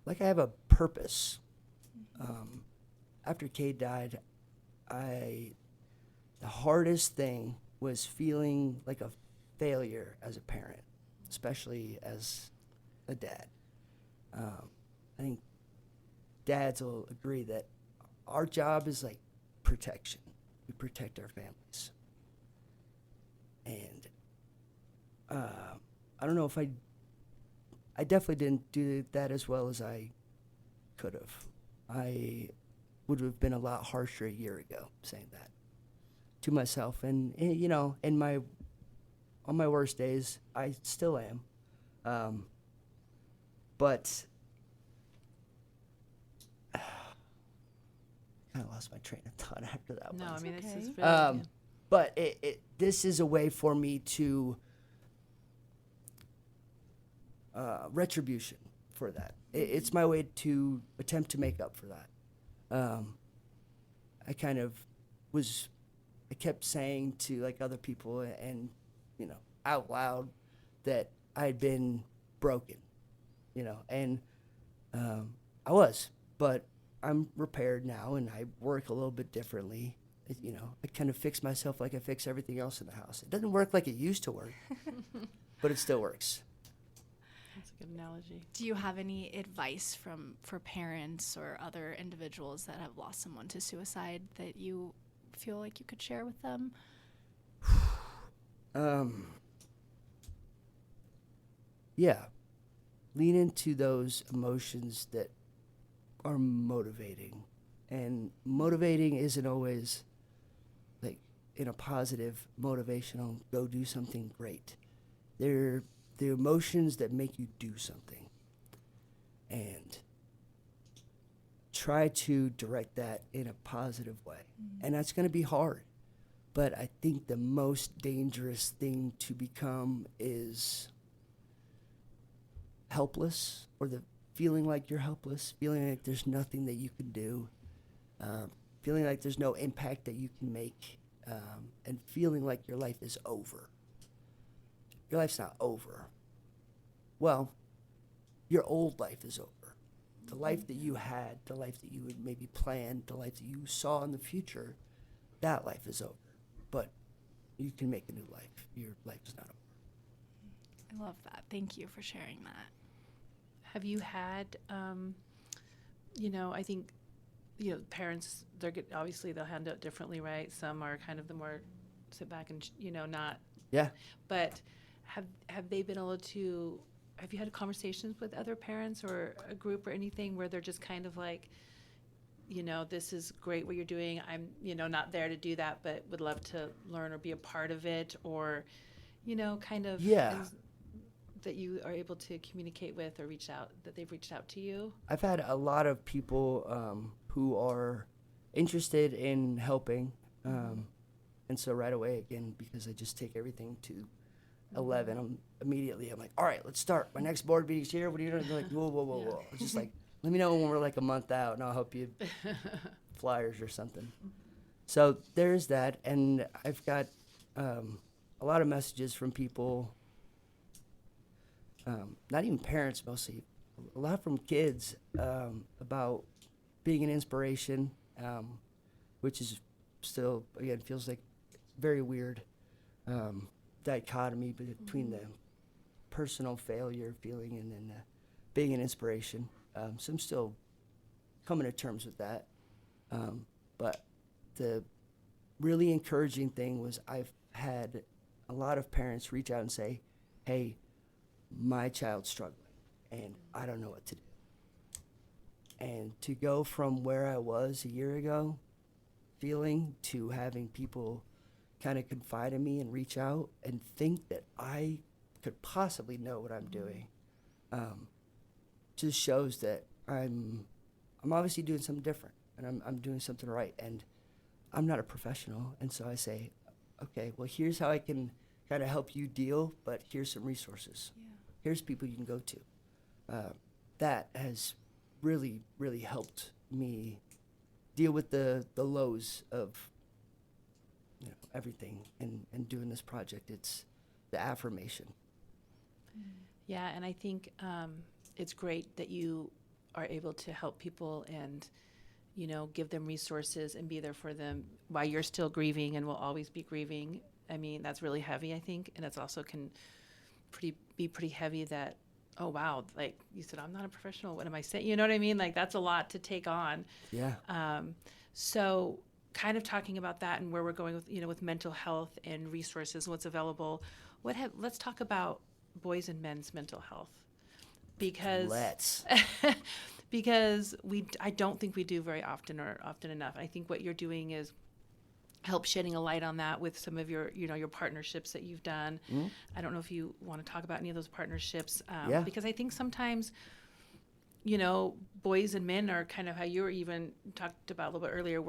like I have a purpose. After Kade died, the hardest thing was feeling like a failure as a parent, especially as a dad. I think dads will agree that our job is like protection. We protect our families. And I don't know if I definitely didn't do that as well as I could have. I would have been a lot harsher a year ago saying that to myself. And you know, on my worst days, I still am. But I kind of lost my train of thought after that No, one. I mean, this is okay. really good. But this is a way for me to retribution for that. It's my way to attempt to make up for that. I kind of I kept saying to like other people and you know out loud that I'd been broken, you know, and I was, but I'm repaired now and I work a little bit differently. You know, I kind of fix myself like I fix everything else in the house. It doesn't work like it used to work, but it still works. That's a good analogy. Do you have any advice for parents or other individuals that have lost someone to suicide that you feel like you could share with them? Yeah, lean into those emotions that are motivating, and motivating isn't always like in a positive motivational go do something great. They're the emotions that make you do something, and try to direct that in a positive way. And that's going to be hard, but I think the most dangerous thing to become is helpless, or the feeling like you're helpless, feeling like there's nothing that you can do, feeling like there's no impact that you can make, and feeling like your life is over. Your life's not over. Well, your old life is over. The life that you had, the life that you had maybe planned, the life that you saw in the future, that life is over. But you can make a new life. Your life is not over. I love that. Thank you for sharing that. Have you had, you know, I think, you know, parents, obviously they'll handle it differently, right? Some are kind of the more sit back and, you know, not. Yeah. But have they been able to, have you had conversations with other parents or a group or anything where they're just kind of like, you know, this is great what you're doing. I'm, you know, not there to do that, but would love to learn or be a part of it, or, you know, kind of. Yeah. That you are able to communicate with or that they've reached out to you? I've had a lot of people who are interested in helping. And so right away, again, because I just take everything to 11, I'm like, all right, let's start. My next board meeting's here. What are you doing? They're like, whoa. It's just like, let me know when we're like a month out, and I'll help you flyers or something. So there's that. And I've got a lot of messages from people, not even parents mostly, a lot from kids about being an inspiration, which is still, again, feels like very weird. dichotomy between the personal failure feeling and then being an inspiration. So I'm still coming to terms with that. But the really encouraging thing was I've had a lot of parents reach out and say, hey, my child's struggling and I don't know what to do. And to go from where I was a year ago feeling to having people kind of confide in me and reach out and think that I could possibly know what I'm doing, just shows that I'm obviously doing something different and I'm doing something right. And I'm not a professional. And so I say, okay, well, here's how I can kind of help you deal, but here's some resources. Yeah. Here's people you can go to. That has really, really helped me deal with the lows of everything and doing this project. It's the affirmation. Yeah, and I think it's great that you are able to help people and give them resources and be there for them while you're still grieving and will always be grieving. I mean, that's really heavy, I think, and it's also can be pretty heavy that, oh wow, like you said, I'm not a professional, what am I saying? You know what I mean? Like that's a lot to take on. Yeah. So kind of talking about that and where we're going with with mental health and resources, what's available. Let's talk about boys and men's mental health, because because I don't think we do very often or often enough. I think what you're doing is help shedding a light on that with some of your your partnerships that you've done. Mm-hmm. I don't know if you want to talk about any of those partnerships, because I think sometimes boys and men are kind of how you were even talked about a little bit earlier.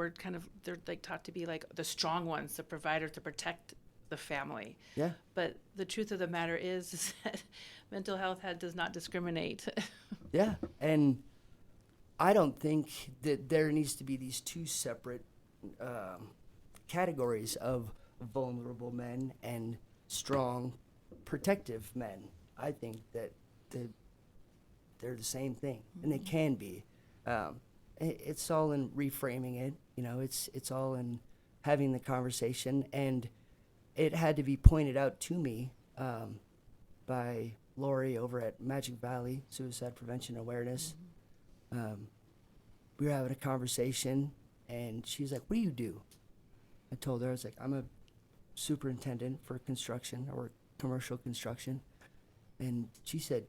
They're like taught to be like the strong ones, the providers to protect the family. Yeah. But the truth of the matter is that mental health does not discriminate. Yeah, and I don't think that there needs to be these two separate categories of vulnerable men and strong, protective men. I think that they're the same thing, and they can be. It's all in reframing it. It's all in having the conversation, and it had to be pointed out to me by Lori over at Magic Valley Suicide Prevention Awareness. We were having a conversation, and she's like, "What do you do?" I told her, I was like, "I'm a superintendent for construction or commercial construction." And she said,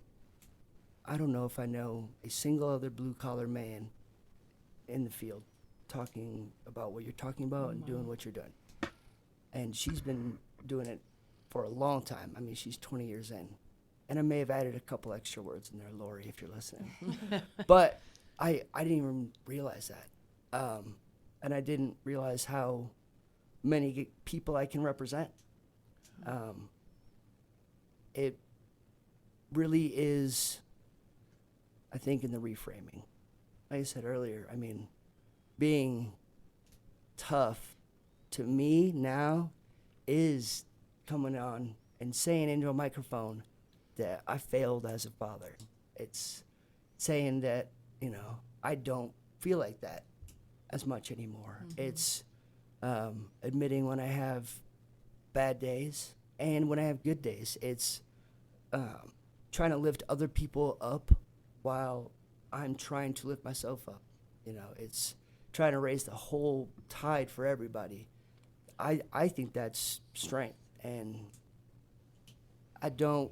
"I don't know if I know a single other blue-collar man in the field talking about what you're talking about and doing what you're doing." And she's been doing it for a long time. I mean, she's 20 years in. And I may have added a couple extra words in there, Lori, if you're listening. But I didn't even realize that. And I didn't realize how many people I can represent. It really is, I think, in the reframing. Like I said earlier, I mean, being tough to me now is coming on and saying into a microphone that I failed as a father. It's saying that, I don't feel like that as much anymore. Mm-hmm. It's admitting when I have bad days and when I have good days. It's trying to lift other people up while I'm trying to lift myself up. It's trying to raise the whole tide for everybody. I think that's strength, and I don't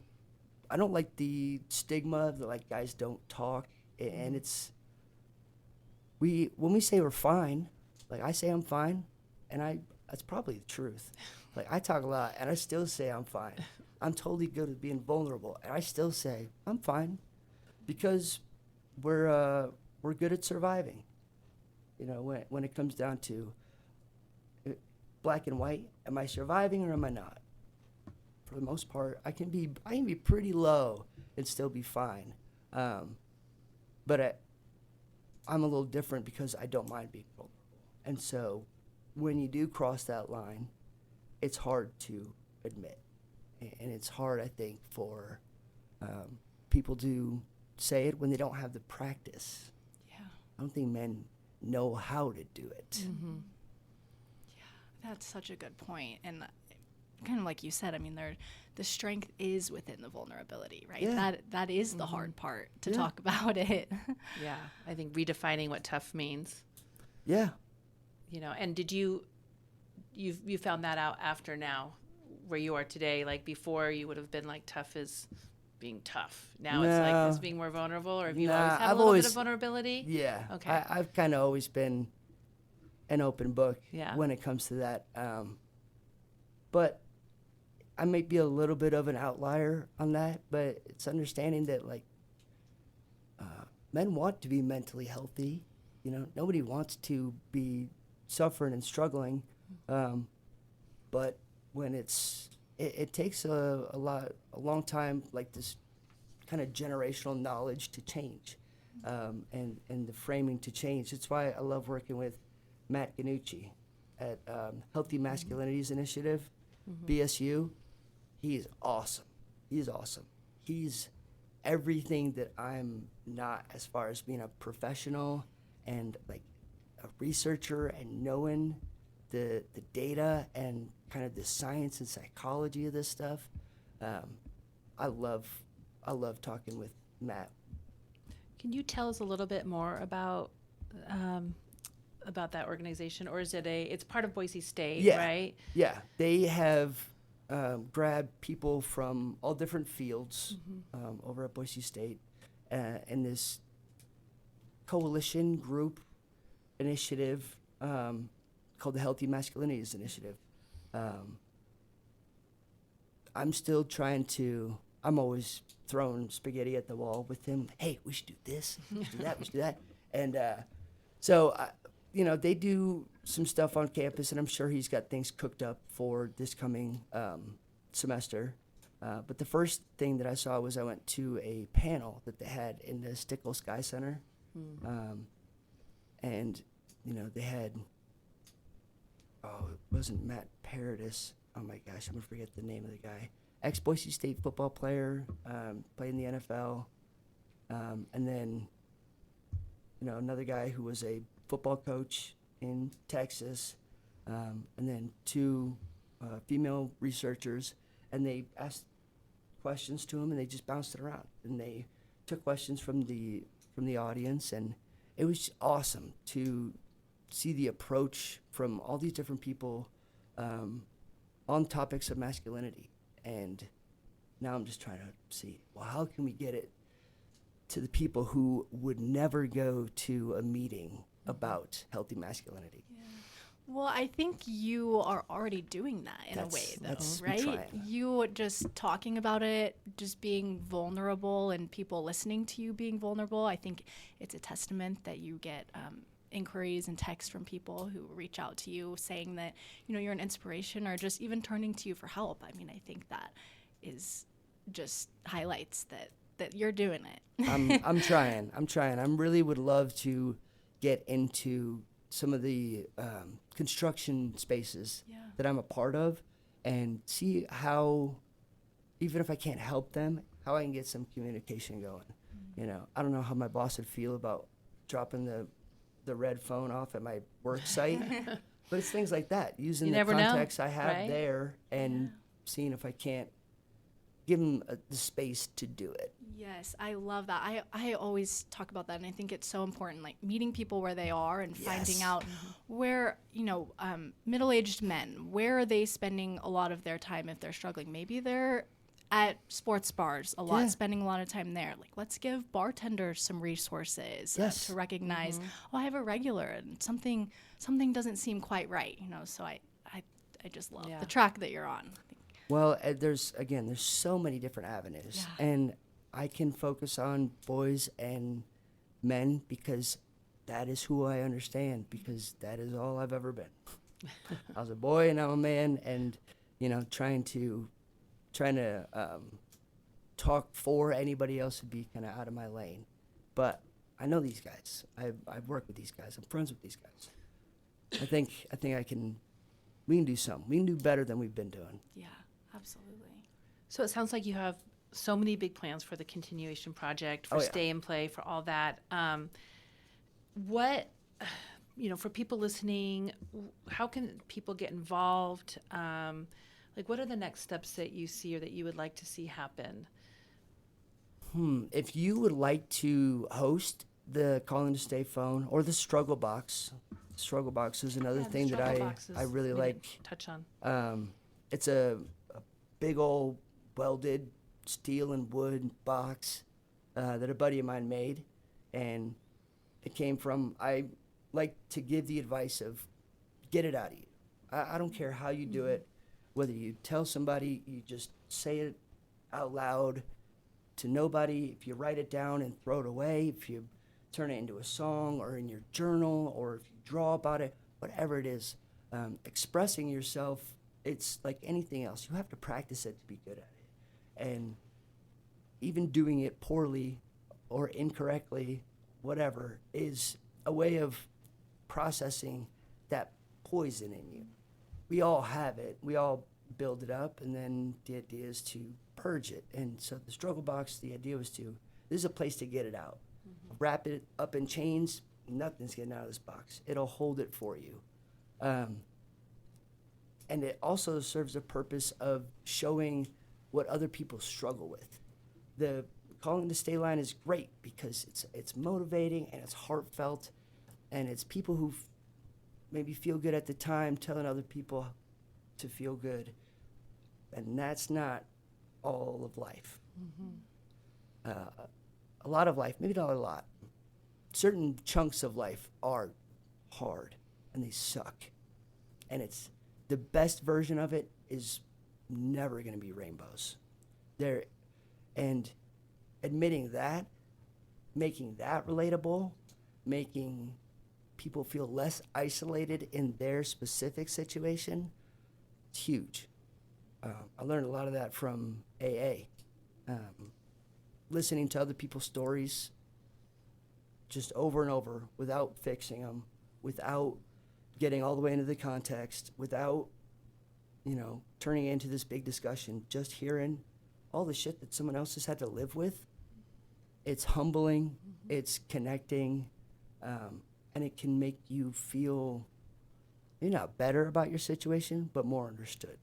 like the stigma that like guys don't talk, and it's when we say we're fine, like I say I'm fine, and that's probably the truth. Like I talk a lot, and I still say I'm fine. I'm totally good at being vulnerable, and I still say I'm fine, because we're good at surviving. When it comes down to black and white, am I surviving or am I not? For the most part, I can be pretty low and still be fine. But I'm a little different because I don't mind being vulnerable. And so when you do cross that line, it's hard to admit. And it's hard, I think, for people to say it when they don't have the practice. Yeah. I don't think men know how to do it. Mm-hmm. Yeah, that's such a good point. And kind of like you said, I mean, the strength is within the vulnerability, right? Yeah. That is the hard part to Yeah. talk about it. Yeah, I think redefining what tough means, Yeah. and did you found that out after now where you are today? Like before you would have been like tough is being tough. Now it's like No. it's being more vulnerable, or have you Nah, always had I've a little bit always- of vulnerability? Yeah. Okay. I've kind of always been an open book Yeah. when it comes to that. But I might be a little bit of an outlier on that, but it's understanding that like men want to be mentally healthy. Nobody wants to be suffering and struggling. But when it takes a long time, like this kind of generational knowledge to change, and the framing to change. That's why I love working with Matt Ganucci at Healthy Masculinities Initiative, BSU. He is awesome. He's awesome. He's everything that I'm not, as far as being a professional and like a researcher and knowing the data and kind of the science and psychology of this stuff. I love talking with Matt. Can you tell us a little bit more about that organization, or is it's part of Boise State, Yeah. right? Yeah, they have grabbed people from all different fields over at Boise State in this coalition group initiative called the Healthy Masculinities Initiative. I'm always throwing spaghetti at the wall with him. Hey, we should do this, we should do that, we should do that. And they do some stuff on campus, and I'm sure he's got things cooked up for this coming semester. But the first thing that I saw was I went to a panel that they had in the Stickle Sky Center. And, they had, it wasn't Matt Paradis. Oh my gosh, I'm going to forget the name of the guy. Ex-Boise State football player, played in the NFL. And then, another guy who was a football coach in Texas. And then two female researchers. And they asked questions to him, and they just bounced it around. And they took questions from the audience, and it was awesome to see the approach from all these different people on topics of masculinity. And now I'm just trying to see, well, how can we get it to the people who would never go to a meeting about healthy masculinity? Well, I think you are already doing that in a way, though, right? Trying. You just talking about it, just being vulnerable, and people listening to you being vulnerable. I think it's a testament that you get inquiries and texts from people who reach out to you saying that, you're an inspiration, or just even turning to you for help. I mean, I think that is just highlights that you're doing it. I'm trying. I really would love to get into some of the construction spaces that I'm a part of, and see how, even if I can't help them, how I can get some communication going. I don't know how my boss would feel about dropping the red phone off at my work site, but it's things like that, using You the never know, context I have right? there, and seeing if I can't give them the space to do it. Yes, I love that. I always talk about that, and I think it's so important, like meeting people where they are and finding out where, middle-aged men, where are they spending a lot of their time if they're struggling? Maybe they're at sports bars a lot, spending a lot of time there. Like, let's give bartenders some resources to recognize, I have a regular, and something doesn't seem quite right, so I just love the track that you're on. Well, there's so many different avenues, and I can focus on boys and men because that is who I understand, because that is all I've ever been. I was a boy and I'm a man, and trying to talk for anybody else would be kind of out of my lane. But I know these guys. I've worked with these guys. I'm friends with these guys. I think we can do something. We can do better than we've been doing. Yeah, absolutely. So it sounds like you have so many big plans for the continuation project, for Stay and Play, for all that. What, for people listening, how can people get involved? Like, what are the next steps that you see or that you would like to see happen? If you would like to host the Calling to Stay phone or the Struggle Box is another Yeah, the thing that struggle boxes I really we like. didn't touch on. It's a big old welded steel and wood box that a buddy of mine made, and it came from, I like to give the advice of get it out of you. I don't care how you do it, whether you tell somebody, you just say it out loud to nobody, if you write it down and throw it away, if you turn it into a song or in your journal, or if you draw about it, whatever it is, expressing yourself, it's like anything else. You have to practice it to be good at it. And even doing it poorly or incorrectly, whatever, is a way of processing that poison in you. We all have it. We all build it up, and then the idea is to purge it. And so the struggle box, the idea was to, this is a place to get it out. Wrap it up in chains, nothing's getting out of this box. It'll hold it for you. And it also serves a purpose of showing what other people struggle with. The Calling to Stay line is great because it's motivating and it's heartfelt, and it's people who maybe feel good at the time telling other people to feel good. And that's not all of life. A lot of life, maybe not a lot, certain chunks of life are hard and they suck. And it's the best version of it is never going to be rainbows. And admitting that, making that relatable, making people feel less isolated in their specific situation, it's huge. I learned a lot of that from AA. Listening to other people's stories just over and over without fixing them, without getting all the way into the context, without, turning it into this big discussion, just hearing all the shit that someone else has had to live with. It's humbling, it's connecting, and it can make you feel maybe not better about your situation, but more understood.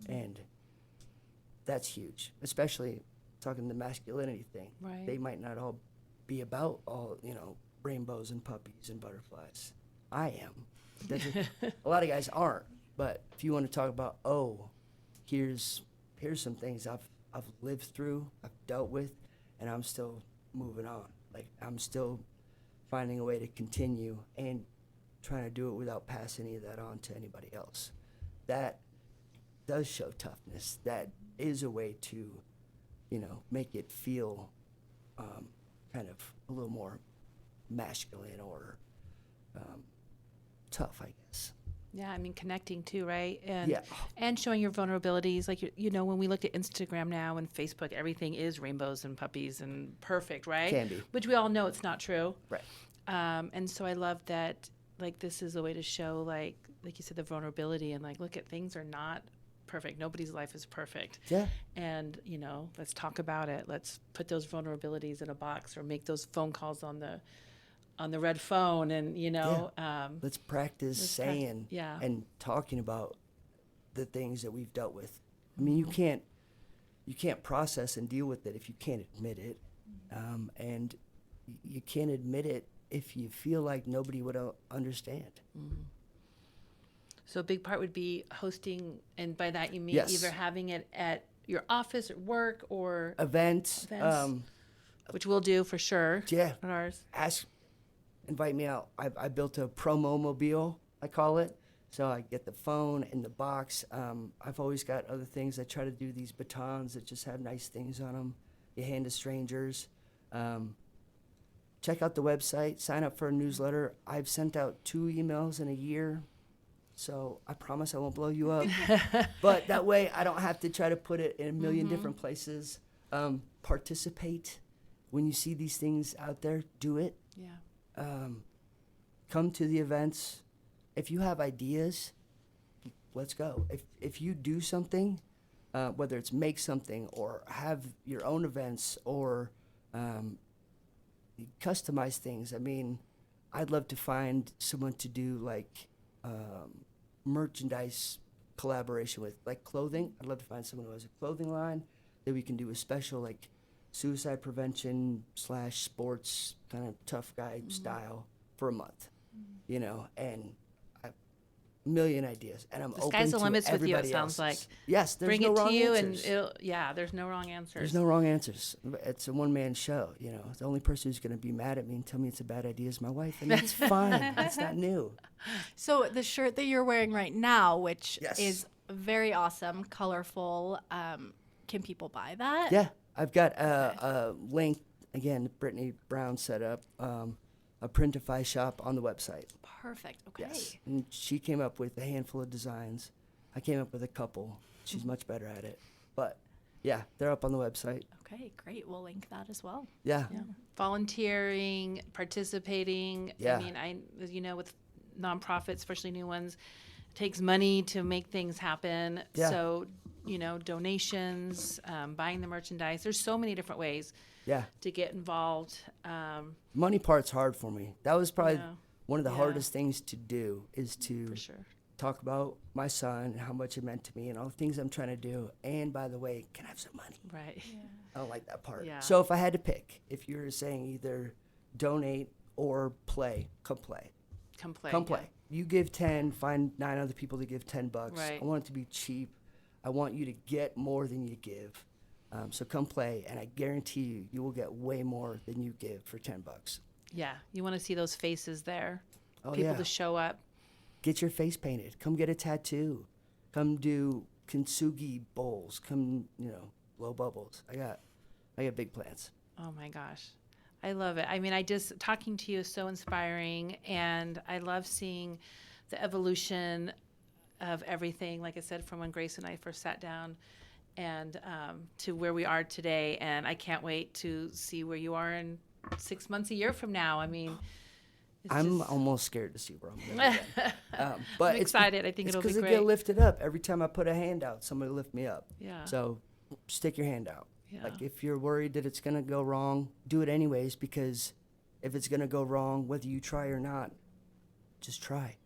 And that's huge, especially talking the masculinity thing. Right. They might not all be about all, rainbows and puppies and butterflies. I am. A lot of guys aren't. But if you want to talk about, here's some things I've lived through, I've dealt with, and I'm still moving on. Like, I'm still finding a way to continue and trying to do it without passing any of that on to anybody else. That does show toughness. That is a way to, make it feel kind of a little more masculine or tough, I guess. Yeah, I mean, connecting too, right? Yeah. And showing your vulnerabilities. Like, when we look at Instagram now and Facebook, everything is rainbows and puppies and perfect, right? Can be. Which we all know it's not true. Right. And so I love that, like, this is a way to show, like you said, the vulnerability and, like, look at things are not perfect. Nobody's life is perfect. Yeah. And, let's talk about it. Let's put those vulnerabilities in a box or make those phone calls on the red phone and, let's practice saying yeah. and talking about the things that we've dealt with. I mean, you can't process and deal with it if you can't admit it. And you can't admit it if you feel like nobody would understand. Mm-hmm. So a big part would be hosting, and by that you mean Yes. either having it at your office or work or Events. Which we'll do for sure. Yeah. At ours. Invite me out. I built a promo mobile, I call it. So I get the phone and the box. I've always got other things. I try to do these batons that just have nice things on them. You hand to strangers. Check out the website. Sign up for a newsletter. I've sent out 2 emails in a year. So I promise I won't blow you up. But that way I don't have to try to put it in a million different places. Participate. When you see these things out there, do it. Yeah. Come to the events. If you have ideas, let's go. If you do something, whether it's make something or have your own events or customize things. I mean, I'd love to find someone to do like merchandise collaboration with, like clothing. I'd love to find someone who has a clothing line that we can do a special like suicide prevention / sports kind of tough guy style for a month, you know, and a million ideas. And I'm The open sky's the to limits with you, it everybody sounds like. else's. Yes, there's Bring no it to wrong you, answers. and there's no wrong answers. There's no wrong answers. It's a one-man show, you know. The only person who's going to be mad at me and tell me it's a bad idea is my wife, and that's fine. That's not new. So the shirt that you're wearing right now, which Yes. is very awesome, colorful, can people buy that? Yeah, I've got a link, again, Brittany Brown set up a Printify shop on the website. Perfect. Okay. Yes, and she came up with a handful of designs. I came up with a couple. She's much better at it. But, yeah, they're up on the website. Okay, great. We'll link that as well. Yeah. Yeah. Volunteering, participating. Yeah. I mean, with nonprofits, especially new ones, it takes money to make things happen. Yeah. So, donations, buying the merchandise. There's so many different ways Yeah. to get involved. Money part's hard for me. That was probably Yeah. one of the Yeah. hardest things to do is to For sure. talk about my son and how much it meant to me and all the things I'm trying to do. And by the way, can I have some money? Right. I don't like that part. Yeah. So if I had to pick, if you were saying either donate or play, come play. Come play. Come yeah. play. You give 10, find 9 other people to give $10. Right. I want it to be cheap. I want you to get more than you give. So come play, and I guarantee you will get way more than you give for $10. Yeah. You want to see those faces there. Oh, People yeah. to show up. Get your face painted. Come get a tattoo. Come do kintsugi bowls. Come, blow bubbles. I got big plans. Oh my gosh. I love it. I mean, talking to you is so inspiring, and I love seeing the evolution of everything, like I said, from when Grace and I first sat down and to where we are today. And I can't wait to see where you are in 6 months, a year from now. I mean, I'm almost scared to see where I'm going. But I'm excited. I think it'll be because I great. get lifted up every time I put a hand out. Somebody lift me up. Yeah. So stick your hand out. Yeah. Like if you're worried that it's gonna go wrong, do it anyways. Because if it's gonna go wrong, whether you try or not, just try.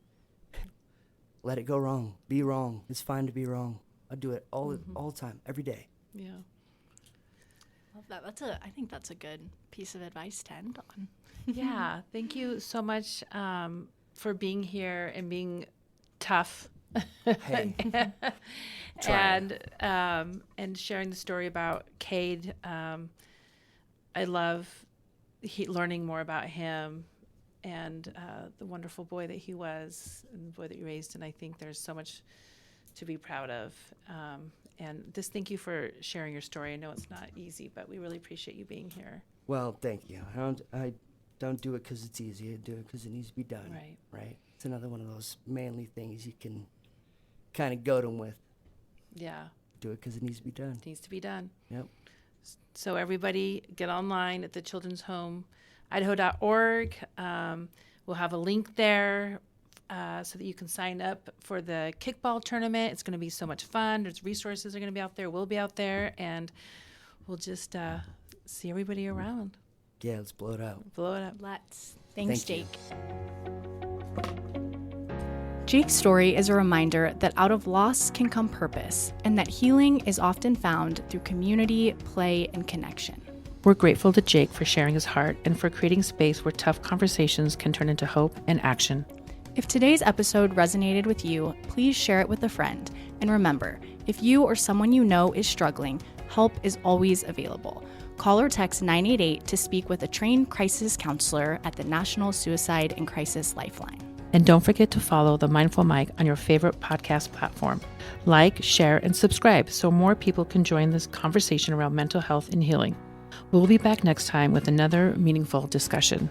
Let it go wrong. Be wrong. It's fine to be wrong. I do it all the time, every day. Yeah. Love that. I think that's a good piece of advice to end on. Yeah. Thank you so much for being here and being tough. Hey, trying. and sharing the story about Kade. I love learning more about him and the wonderful boy that he was and the boy that you raised. And I think there's so much to be proud of. And just thank you for sharing your story. I know it's not easy, but we really appreciate you being here. Well, thank you. I don't do it because it's easy. I do it because it needs to be done. Right. It's another one of those manly things you can kind of goad them with. Yeah. Do it because it needs to be done. It needs to be done. Yep. So everybody get online at the Children's Home, Idaho.org. We'll have a link there so that you can sign up for the kickball tournament. It's going to be so much fun. There's resources are going to be out there. We'll be out there, and we'll just see everybody around. Yeah, let's blow it out. Blow it up. Let's. Thanks, Thank you. Jake. Jake's story is a reminder that out of loss can come purpose, and that healing is often found through community, play, and connection. We're grateful to Jake for sharing his heart and for creating space where tough conversations can turn into hope and action. If today's episode resonated with you, please share it with a friend. And remember, if you or someone you know is struggling, help is always available. Call or text 988 to speak with a trained crisis counselor at the National Suicide and Crisis Lifeline. And don't forget to follow The Mindful Mic on your favorite podcast platform. Like, share, and subscribe so more people can join this conversation around mental health and healing. We'll be back next time with another meaningful discussion.